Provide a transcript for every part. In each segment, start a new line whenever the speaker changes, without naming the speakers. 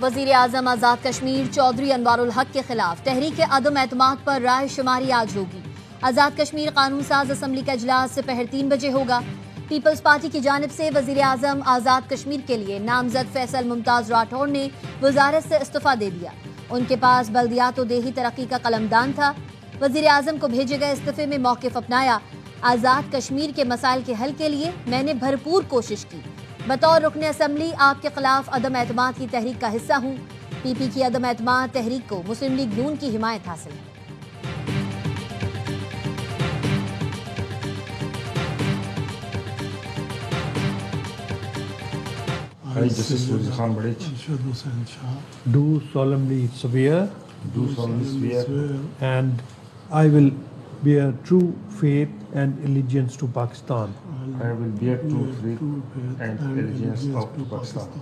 وزیر اعظم آزاد کشمیر چودھری انوار الحق کے خلاف تحریک عدم اعتماد پر رائے شماری آج ہوگی۔ آزاد کشمیر قانون ساز اسمبلی کا اجلاس سپہر 3 بجے ہوگا۔ پیپلز پارٹی کی جانب سے وزیر اعظم آزاد کشمیر کے لیے نامزد فیصل ممتاز راٹھور نے وزارت سے استعفیٰ دے دیا۔ ان کے پاس بلدیات و دیہی ترقی کا قلمدان تھا۔ وزیر اعظم کو بھیجے گئے استعفے میں موقف اپنایا۔ آزاد کشمیر کے مسائل کے حل کے لیے میں نے بھرپور کوشش کی۔ بطور رکن اسمبلی آپ کے خلاف عدم اعتماد کی تحریک کا حصہ ہوں۔ پی پی کی عدم اعتماد تحریک کو مسلم لیگ نون کی حمایت حاصل ہے۔
I, Justice Rosie Khan Badich,
do solemnly swear and I will bear true faith and allegiance to Pakistan.
I will bear true faith and allegiance to Pakistan.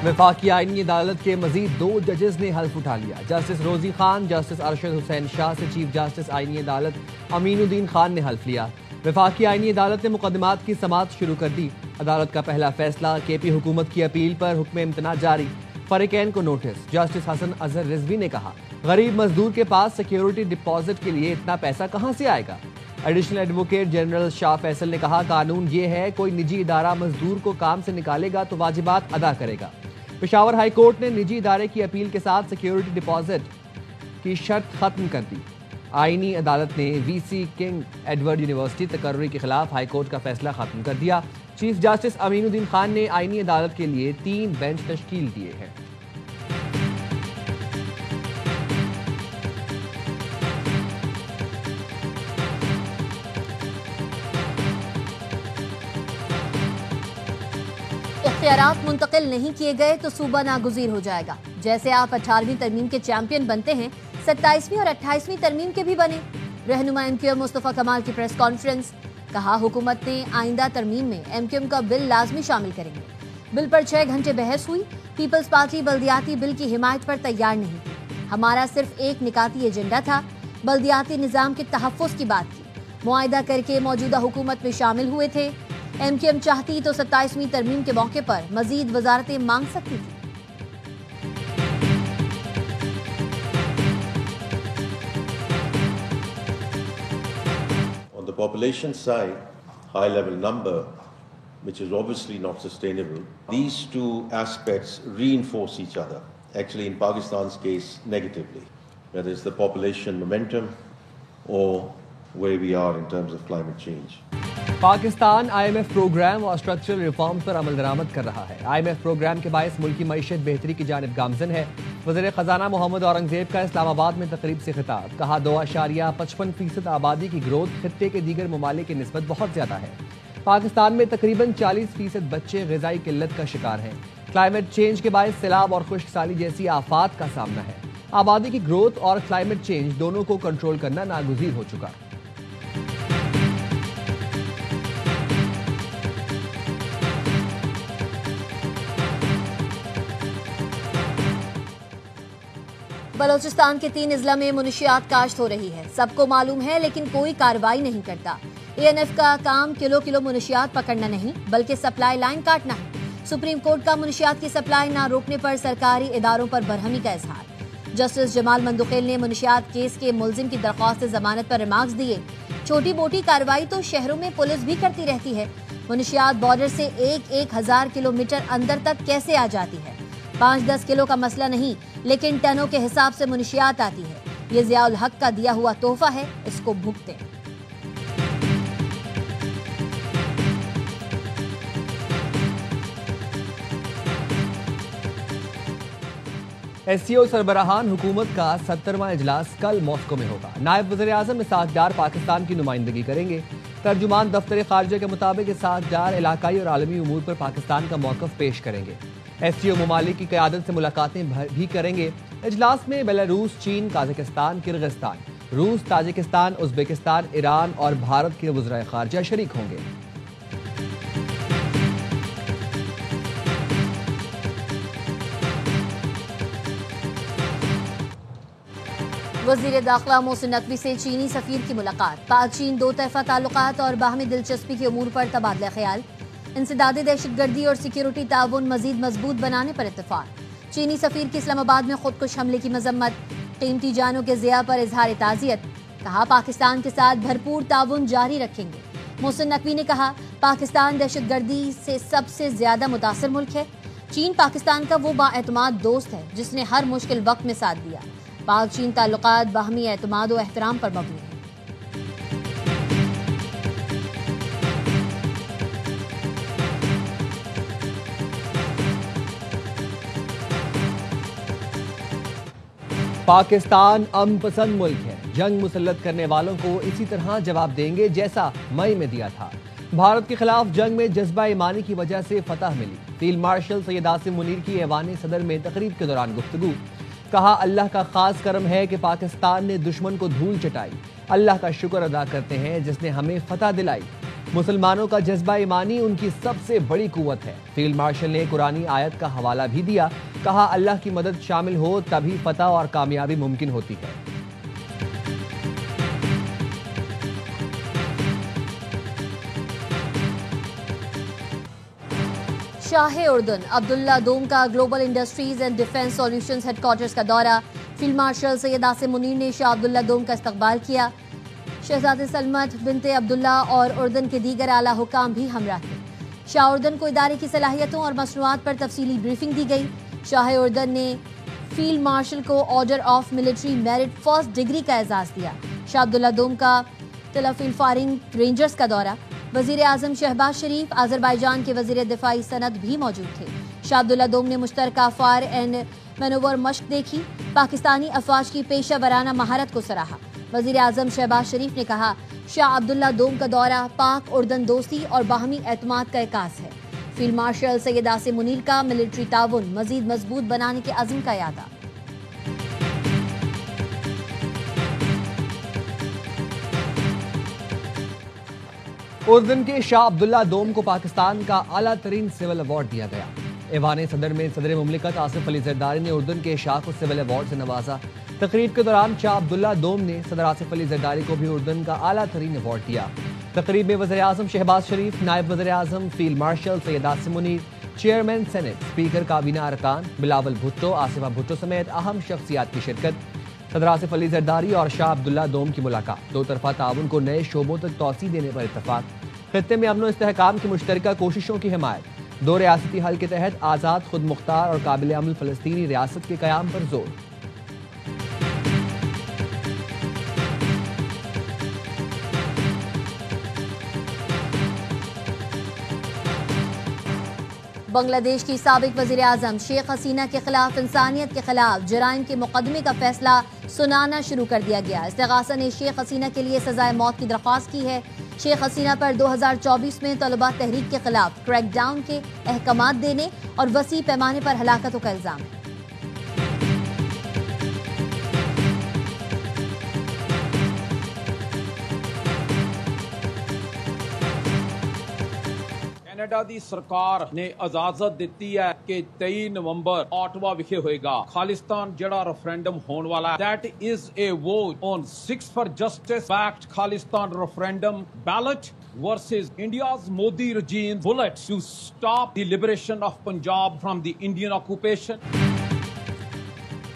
وفاقی آئینی عدالت کے مزید 2 ججز نے حلف اٹھا لیا۔ جسٹس روزی خان، جسٹس ارشد حسین شاہ سے چیف جسٹس آئینی عدالت امین الدین خان نے حلف لیا۔ وفاقی آئینی عدالت نے مقدمات کی سماعت شروع کر دی۔ عدالت کا پہلا فیصلہ کے پی حکومت کی اپیل پر حکم امتناع جاری، فریقین کو نوٹس۔ جسٹس حسن اظہر رضوی نے کہا غریب مزدور کے پاس سیکیورٹی ڈپازٹ کے لیے اتنا پیسہ کہاں سے آئے گا؟ ایڈیشنل ایڈوکیٹ جنرل شاہ فیصل نے کہا قانون یہ ہے کوئی نجی ادارہ مزدور کو کام سے نکالے گا تو واجبات ادا کرے گا۔ پشاور ہائی کورٹ نے نجی ادارے کی اپیل کے ساتھ سیکیورٹی ڈپازٹ کی شرط ختم کر دی۔ آئینی عدالت نے وی سی کنگ ایڈورڈ یونیورسٹی تقرری کے خلاف ہائی کورٹ کا فیصلہ ختم کر دیا۔ چیف جسٹس امین الدین خان نے آئینی عدالت کے لیے 3 بینچ تشکیل دیے ہیں۔
اختیارات منتقل نہیں کیے گئے تو صوبہ ناگزیر ہو جائے گا۔ جیسے آپ 18ویں ترمیم کے چیمپئن بنتے ہیں، 27ویں اور 28ویں ترمیم کے بھی بنے۔ رہنما ایم کیو ایم مصطفیٰ کمال کی پریس کانفرنس، کہا حکومت نے آئندہ ترمیم میں ایم کیو ایم کا بل لازمی شامل کریں گے۔ بل پر 6 گھنٹے بحث ہوئی۔ پیپلز پارٹی بلدیاتی بل کی حمایت پر تیار نہیں تھی۔ ہمارا صرف ایک نکاتی ایجنڈا تھا، بلدیاتی نظام کے تحفظ کی بات کی۔ معاہدہ کر کے موجودہ حکومت میں شامل ہوئے تھے۔ ایم کیو ایم چاہتی تو 27ویں ترمیم کے موقع پر مزید وزارتیں مانگ سکتی تھی۔
On the population side, high level number, which is obviously not sustainable. These two aspects reinforce each other, actually in Pakistan's case negatively, whether it's the population momentum or where we are in terms of climate change.
Pakistan I M F program اور structural reforms پر عمل درآمد کر رہا ہے۔ آئی M F programme کے باعث ملکی معیشت بہتری کی جانب گامزن ہے۔ وزیر خزانہ محمد اورنگزیب کا اسلام آباد میں تقریب سے خطاب، کہا 2.55% آبادی کی گروتھ خطے کے دیگر ممالک کی نسبت بہت زیادہ ہے۔ پاکستان میں تقریباً 40% بچے غذائی قلت کا شکار ہیں۔ کلائمیٹ چینج کے باعث سیلاب اور خشک سالی جیسی آفات کا سامنا ہے۔ آبادی کی گروتھ اور کلائمیٹ چینج دونوں کو کنٹرول کرنا ناگزیر ہو چکا۔
بلوچستان کے 3 اضلاع میں منشیات کاشت ہو رہی ہے۔ سب کو معلوم ہے لیکن کوئی کارروائی نہیں کرتا۔ اے این ایف کا کام کلو منشیات پکڑنا نہیں بلکہ سپلائی لائن کاٹنا ہے۔ سپریم کورٹ کا منشیات کی سپلائی نہ روکنے پر سرکاری اداروں پر برہمی کا اظہار۔ جسٹس جمال مندوخیل نے منشیات کیس کے ملزم کی درخواست ضمانت پر ریمارکس دیے۔ چھوٹی موٹی کارروائی تو شہروں میں پولیس بھی کرتی رہتی ہے، منشیات بارڈر سے 1000 کلومیٹر اندر تک کیسے آ جاتی ہے؟ 5-10 کلو کا مسئلہ نہیں لیکن ٹنوں کے حساب سے منشیات آتی ہے۔ یہ ضیاء الحق کا دیا ہوا تحفہ ہے، اس کو بھگتیں۔
ایس سی او سربراہان حکومت کا 70واں اجلاس کل ماسکو میں ہوگا۔ نائب وزیر اعظم اسحاق ڈار پاکستان کی نمائندگی کریں گے۔ ترجمان دفتر خارجہ کے مطابق اسحاق ڈار علاقائی اور عالمی امور پر پاکستان کا موقف پیش کریں گے۔ ایس سی او ممالک کی قیادت سے ملاقاتیں بھی کریں گے۔ اجلاس میں بیلاروس، چین، قازقستان، کرغزستان، روس، تاجکستان، ازبکستان، ایران اور بھارت کے وزرائے خارجہ شریک ہوں گے۔
وزیر داخلہ محسن نقوی سے چینی سفیر کی ملاقات۔ پاک چین 2 طرفہ تعلقات اور باہمی دلچسپی کے امور پر تبادلہ خیال۔ انسداد دہشت گردی اور سیکیورٹی تعاون مزید مضبوط بنانے پر اتفاق۔ چینی سفیر کی اسلام آباد میں خودکش حملے کی مذمت، قیمتی جانوں کے ضیاع پر اظہار تعزیت، کہا پاکستان کے ساتھ بھرپور تعاون جاری رکھیں گے۔ محسن نقوی نے کہا پاکستان دہشت گردی سے سب سے زیادہ متاثر ملک ہے، چین پاکستان کا وہ بااعتماد دوست ہے جس نے ہر مشکل وقت میں ساتھ دیا۔ پاک چین تعلقات باہمی اعتماد و احترام پر مبنی ہیں۔
پاکستان امن پسند ملک ہے، جنگ مسلط کرنے والوں کو اسی طرح جواب دیں گے جیسا مئی میں دیا تھا۔ بھارت کے خلاف جنگ میں جذبہ ایمانی کی وجہ سے فتح ملی۔ فیلڈ مارشل سید عاصم منیر کی ایوان صدر میں تقریب کے دوران گفتگو، کہا اللہ کا خاص کرم ہے کہ پاکستان نے دشمن کو دھول چٹائی، اللہ کا شکر ادا کرتے ہیں جس نے ہمیں فتح دلائی۔ مسلمانوں کا جذبہ ایمانی ان کی سب سے بڑی قوت ہے۔ فیلڈ مارشل نے قرآنی آیت کا حوالہ بھی دیا، کہا اللہ کی مدد شامل ہو تبھی فتح اور کامیابی ممکن ہوتی ہے۔
شاہ اردن عبداللہ دوم کا global industries and defence solutions headquarters کا دورہ، فیلڈ مارشل سید عاصم منیر نے شاہ عبداللہ دوم کا استقبال کیا۔ شہزادہ سلمت بنت عبداللہ اور اردن کے دیگر اعلیٰ حکام بھی ہمراہ تھے۔ شاہ اردن کو ادارے کی صلاحیتوں اور مصنوعات پر تفصیلی بریفنگ دی گئی۔ شاہ اردن نے فیلڈ مارشل کو order of military merit first degree کا اعزاز دیا۔ شاہ عبداللہ دوم کا تلفیل فائرنگ رینجرز کا دورہ، وزیر اعظم شہباز شریف، آذربائیجان کے وزیر دفاعی سند بھی موجود تھے۔ شاہ عبداللہ دوم نے مشترکہ فائر اینڈ مینوور مشق دیکھی، پاکستانی افواج کی پیشہ ورانہ مہارت کو سراہا۔ وزیر اعظم شہباز شریف نے کہا شاہ عبداللہ دوم کا دورہ پاک اردن دوستی اور باہمی اعتماد کا عکاس ہے۔ فیلڈ مارشل سید عاصم منیر کا ملٹری تعاون مزید مضبوط بنانے کے عزم کا اعادہ۔
اردن کے شاہ عبداللہ دوم کو پاکستان کا اعلیٰ ترین سول ایوارڈ دیا گیا۔ ایوان صدر میں صدر مملکت آصف علی زرداری نے اردن کے شاہ کو سول ایوارڈ سے نوازا۔ تقریب کے دوران شاہ عبداللہ دوم نے صدر آصف علی زرداری کو بھی اردن کا اعلیٰ ترین ایوارڈ دیا۔ تقریب میں وزیر اعظم شہباز شریف، نائب وزیر اعظم field marshal Syed Asim Munir, chairman senate, speaker کابینہ ارکان بلاول بھٹو، آصفہ بھٹو سمیت اہم شخصیات کی شرکت۔ صدر آصف علی زرداری اور شاہ عبداللہ دوم کی ملاقات، دو طرفہ تعاون کو نئے شعبوں تک توسیع دینے پر اتفاق، خطے میں امن و استحکام کی مشترکہ کوششوں کی حمایت، دو ریاستی حل کے تحت آزاد، خود مختار اور قابل عمل فلسطینی ریاست کے قیام پر زور۔
بنگلہ دیش کی سابق وزیر اعظم شیخ حسینہ کے خلاف انسانیت کے خلاف جرائم کے مقدمے کا فیصلہ سنانا شروع کر دیا گیا۔ استغاثہ نے شیخ حسینہ کے لیے سزائے موت کی درخواست کی ہے۔ شیخ حسینہ پر 2024 میں طلباء تحریک کے خلاف کریک ڈاؤن کے احکامات دینے اور وسیع پیمانے پر ہلاکتوں کا الزام ہے۔
کینیڈا دی سرکار نے اجازت دیتی ہے کہ 23 نومبر آٹوا وکھے ہوئے گا خالستان جڑا ریفرینڈم ہون والا ہے۔ That is a vote on 6 for justice backed Khalistan referendum ballot versus India's Modi regime bullets to stop the liberation of Punjab from the Indian occupation۔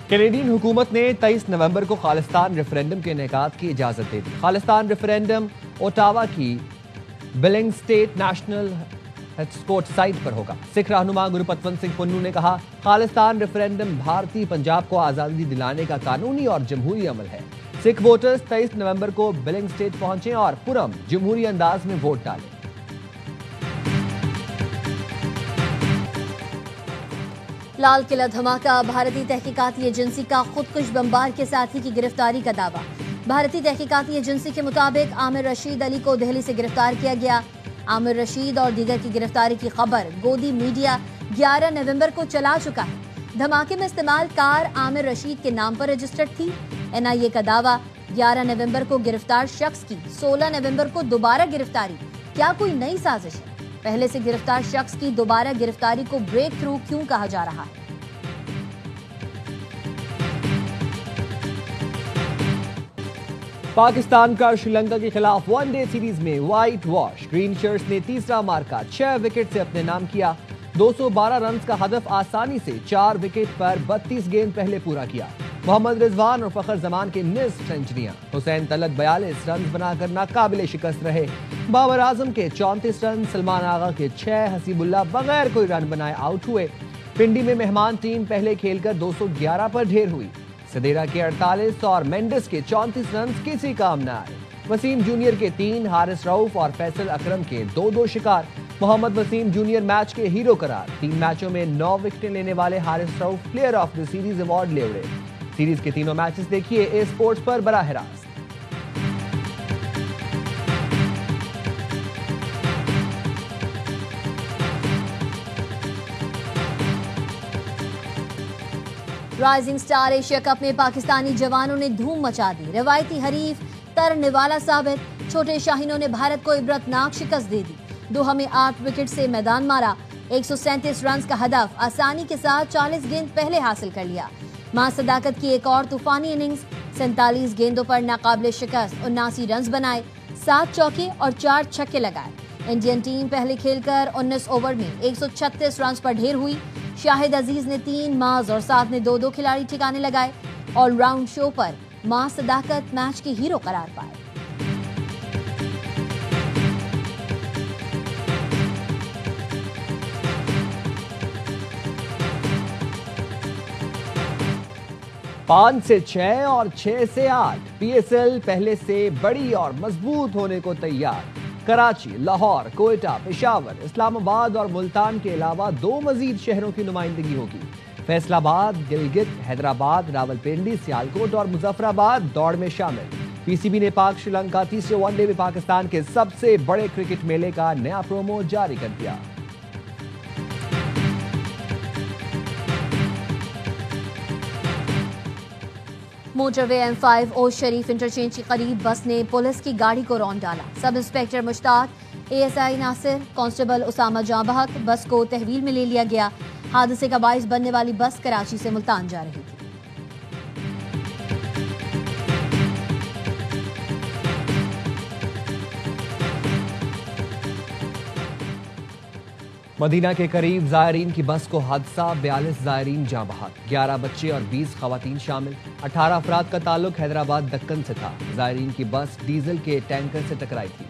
Canadian حکومت نے 23 نومبر کو خالستان ریفرینڈم کے انعقاد کی اجازت دے دی۔ خالستان ریفرینڈم اوٹاوا کی بلنگ اسٹیٹ نیشنل ہیڈسکوٹ سائٹ پر ہوگا۔ سکھ رہنما گروپتونت سنگھ پنو نے کہا خالستان ریفرینڈم بھارتی پنجاب کو آزادی دلانے کا قانونی اور جمہوری عمل ہے۔ سکھ ووٹرز 23 نومبر کو بلنگ اسٹیٹ پہنچیں اور پرم جمہوری انداز میں ووٹ ڈالیں۔
لال قلعہ دھماکہ، بھارتی تحقیقاتی ایجنسی کا خودکش بمبار کے ساتھی کی گرفتاری کا دعویٰ۔ بھارتی تحقیقاتی ایجنسی کے مطابق عامر رشید علی کو دہلی سے گرفتار کیا گیا۔ عامر رشید اور دیگر کی گرفتاری کی خبر گودی میڈیا 11 نومبر کو چلا چکا ہے۔ دھماکے میں استعمال کار عامر رشید کے نام پر رجسٹرڈ تھی۔ NIA کا دعویٰ 11 نومبر کو گرفتار شخص کی 16 نومبر کو دوبارہ گرفتاری، کیا کوئی نئی سازش ہے؟ پہلے سے گرفتار شخص کی دوبارہ گرفتاری کو بریک تھرو کیوں کہا جا رہا ہے؟
پاکستان کا شری لنکا کے خلاف ون ڈے سیریز میں وائٹ واش، گرین شرٹس نے تیسرا مارکہ 6 وکٹ سے اپنے نام کیا۔ 212 رنز کا ہدف آسانی سے 4 وکٹ پر 32 گیند پہلے پورا کیا۔ محمد رضوان اور فخر زمان کے نصف سنچریاں، حسین طلعت 42 رنز بنا کر ناقابل شکست رہے۔ بابر اعظم کے 34 رن، سلمان آغا کے 6، حسیب اللہ بغیر کوئی رن بنائے آؤٹ ہوئے۔ پنڈی میں مہمان ٹیم پہلے کھیل کر 211 پر ڈھیر ہوئی۔ سدیرا کے 48 اور مینڈس کے 34 رنز کسی کام نہ آئے۔ وسیم جونیئر کے 3، حارث رؤف اور فیصل اکرم کے 2 شکار۔ محمد وسیم جونیئر میچ کے ہیرو قرار۔ 3 میچوں میں 9 وکٹیں لینے والے Haris Rauf player of the series award لے اڑے۔ سیریز کے تینوں میچز دیکھیے اے اسپورٹس پر براہ راست۔
رائزنگ سٹار ایشیا کپ میں پاکستانی جوانوں نے دھوم مچا دی۔ روایتی حریف ترنے والا ثابت، چھوٹے شاہینوں نے بھارت کو عبرتناک شکست دے دی۔ دوحہ میں 8 وکٹ سے میدان مارا۔ 137 رنز کا ہدف آسانی کے ساتھ 40 گیند پہلے حاصل کر لیا۔ ماں صداقت کی ایک اور طوفانی اننگز، 47 گیندوں پر ناقابل شکست 79 رنز بنائے، 7 چوکے اور 4 چھکے لگائے۔ انڈین ٹیم پہلے کھیل کر 19 اوور میں 136 رنز پر ڈھیر ہوئی۔ شاہد عزیز نے 3، معاذ اور ساتھ نے 2 کھلاڑی ٹھکانے لگائے۔ آل راؤنڈ شو پر ماں صداقت میچ کی ہیرو قرار پائے۔
پانچ سے 6 اور 6 سے 8 پی ایس ایل پہلے سے بڑی اور مضبوط ہونے کو تیار۔ کراچی، لاہور، کوئٹہ، پشاور، اسلام آباد اور ملتان کے علاوہ 2 مزید شہروں کی نمائندگی ہوگی۔ فیصل آباد، گلگت، حیدرآباد، راولپنڈی، سیالکوٹ اور مظفر آباد دوڑ میں شامل۔ پی سی بی نے پاک شری لنکا تیسرے ون ڈے میں پاکستان کے سب سے بڑے کرکٹ میلے کا نیا پرومو جاری کر دیا۔
موٹر وے M5 اوش شریف انٹرچینج کے قریب بس نے پولیس کی گاڑی کو رون ڈالا۔ سب انسپکٹر مشتاق، ASI ناصر، کانسٹیبل اسامہ جاں بحق بس کو تحویل میں لے لیا گیا۔ حادثے کا باعث بننے والی بس کراچی سے ملتان جا رہی تھی۔
مدینہ کے قریب زائرین کی بس کو حادثہ، 42 زائرین جاں بحق، 11 بچے اور 20 خواتین شامل۔ 18 افراد کا تعلق حیدرآباد دکن سے تھا۔ زائرین کی بس ڈیزل کے ٹینکر سے ٹکرائی تھی۔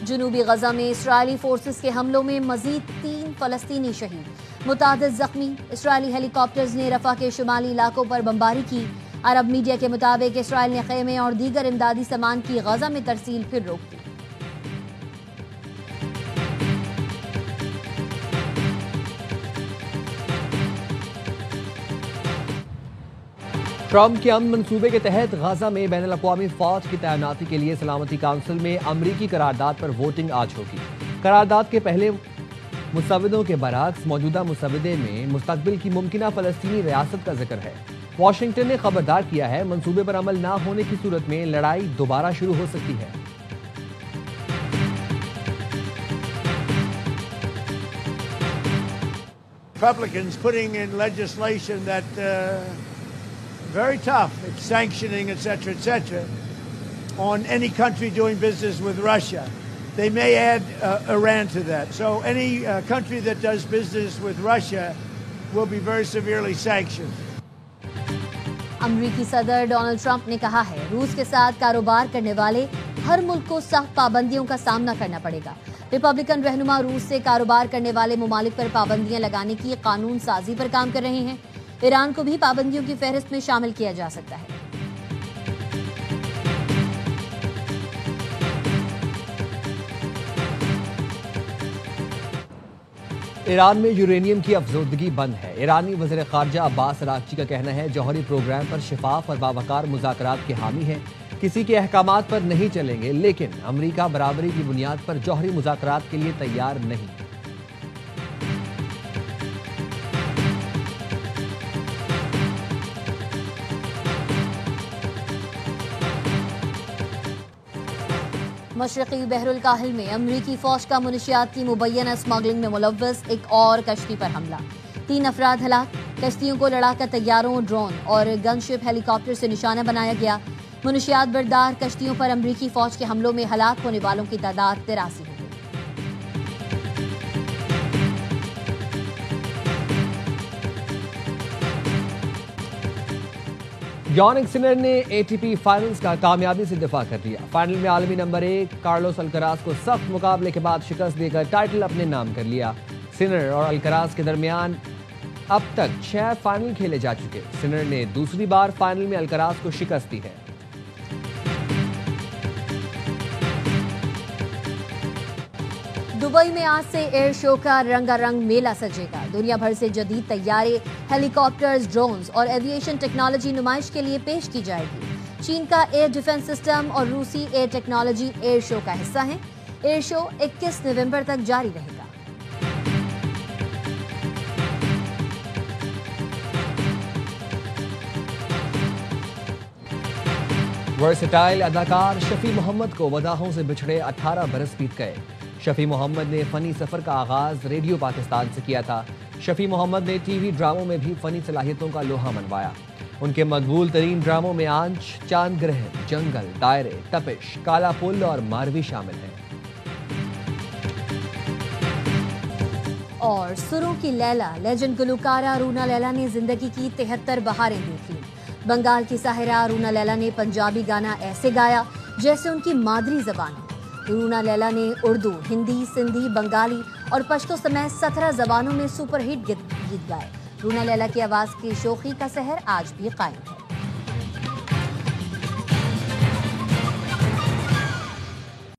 جنوبی غزہ میں اسرائیلی فورسز کے حملوں میں مزید 3 فلسطینی شہید، متعدد زخمی۔ اسرائیلی ہیلی کاپٹرز نے رفح کے شمالی علاقوں پر بمباری کی۔ عرب میڈیا کے مطابق اسرائیل نے خیمے اور دیگر امدادی سامان کی غزہ میں ترسیل پھر روک دی۔
ٹرمپ کے امن منصوبے کے تحت غزہ میں بین الاقوامی فوج کی تعیناتی کے لیے سلامتی کونسل میں امریکی قرارداد پر ووٹنگ آج ہوگی۔ قرارداد کے پہلے مسودوں کے برعکس موجودہ مسودے میں مستقبل کی ممکنہ فلسطینی ریاست کا ذکر ہے۔ واشنگٹن نے خبردار کیا ہے منصوبے پر عمل نہ ہونے کی صورت میں لڑائی دوبارہ شروع ہو سکتی ہے۔
Republicans putting in legislation that very tough, it's sanctioning, etc., on any country doing business with Russia. They may add Iran to that. So any country that does business with Russia will be very severely sanctioned.
امریکی صدر Donald Trump نے کہا ہے روس کے ساتھ کاروبار کرنے والے ہر ملک کو سخت پابندیوں کا سامنا کرنا پڑے گا۔ ریپبلکن رہنما روس سے کاروبار کرنے والے ممالک پر پابندیاں لگانے کی قانون سازی پر کام کر رہے ہیں۔ ایران کو بھی پابندیوں کی فہرست میں شامل کیا جا سکتا ہے۔
ایران میں یورینیم کی افزودگی بند ہے۔ ایرانی وزیر خارجہ عباس اراغچی کا کہنا ہے جوہری پروگرام پر شفاف اور باوقار مذاکرات کے حامی ہیں، کسی کے احکامات پر نہیں چلیں گے، لیکن امریکہ برابری کی بنیاد پر جوہری مذاکرات کے لیے تیار نہیں۔
مشرقی بحر الکاہل میں امریکی فوج کا منشیات کی مبینہ اسمگلنگ میں ملوث ایک اور کشتی پر حملہ، 3 افراد ہلاک۔ کشتیوں کو لڑاکا طیاروں، ڈرون اور گن شپ ہیلی کاپٹر سے نشانہ بنایا گیا۔ منشیات بردار کشتیوں پر امریکی فوج کے حملوں میں ہلاک ہونے والوں کی تعداد 83 ہو گئی۔
یانک سنر نے اے ٹی پی فائنلز کا کامیابی سے دفاع کر لیا۔ فائنل میں عالمی نمبر 1 کارلوس الکراز کو سخت مقابلے کے بعد شکست دے کر ٹائٹل اپنے نام کر لیا۔ سنر اور الکراز کے درمیان اب تک 6 فائنل کھیلے جا چکے۔ سنر نے دوسری بار فائنل میں الکراز کو شکست دی ہے۔
دبئی میں آج سے ایئر شو کا رنگا رنگ میلہ سجے گا۔ دنیا بھر سے جدید طیارے، ہیلی کاپٹرز، ڈرونز اور ایویشن ٹیکنالوجی نمائش کے لیے پیش کی جائے گی۔ چین کا ایئر ڈیفنس سسٹم اور روسی ایئر ٹیکنالوجی ایئر شو کا حصہ ہیں۔ ایئر شو 21 نومبر تک جاری رہے گا۔
ورسٹائل اداکار شفیع محمد کو وداعوں سے بچھڑے 18 برس بیت گئے۔ شفیع محمد نے فنی سفر کا آغاز ریڈیو پاکستان سے کیا تھا۔ شفیع محمد نے ٹی وی ڈراموں میں بھی فنی صلاحیتوں کا لوہا منوایا۔ ان کے مقبول ترین ڈراموں میں آنچ، چاند گرہن، جنگل، دائرے، تپش، کالا پل اور ماروی شامل ہیں۔
اور سروں کی لیلا لیجنڈ گلوکارہ رونا لیلا نے زندگی کی 73 بہاریں دیکھ لیں۔ بنگال کی ساحرہ رونا لیلا نے پنجابی گانا ایسے گایا جیسے ان کی مادری زبان ہے۔ رونا لیلا نے اردو، ہندی، سندھی، بنگالی اور پشتو سمیت 17 زبانوں میں سپر ہٹ گیت گائے۔ رونا لیلا کی آواز کی شوخی کا سحر آج بھی قائم ہے۔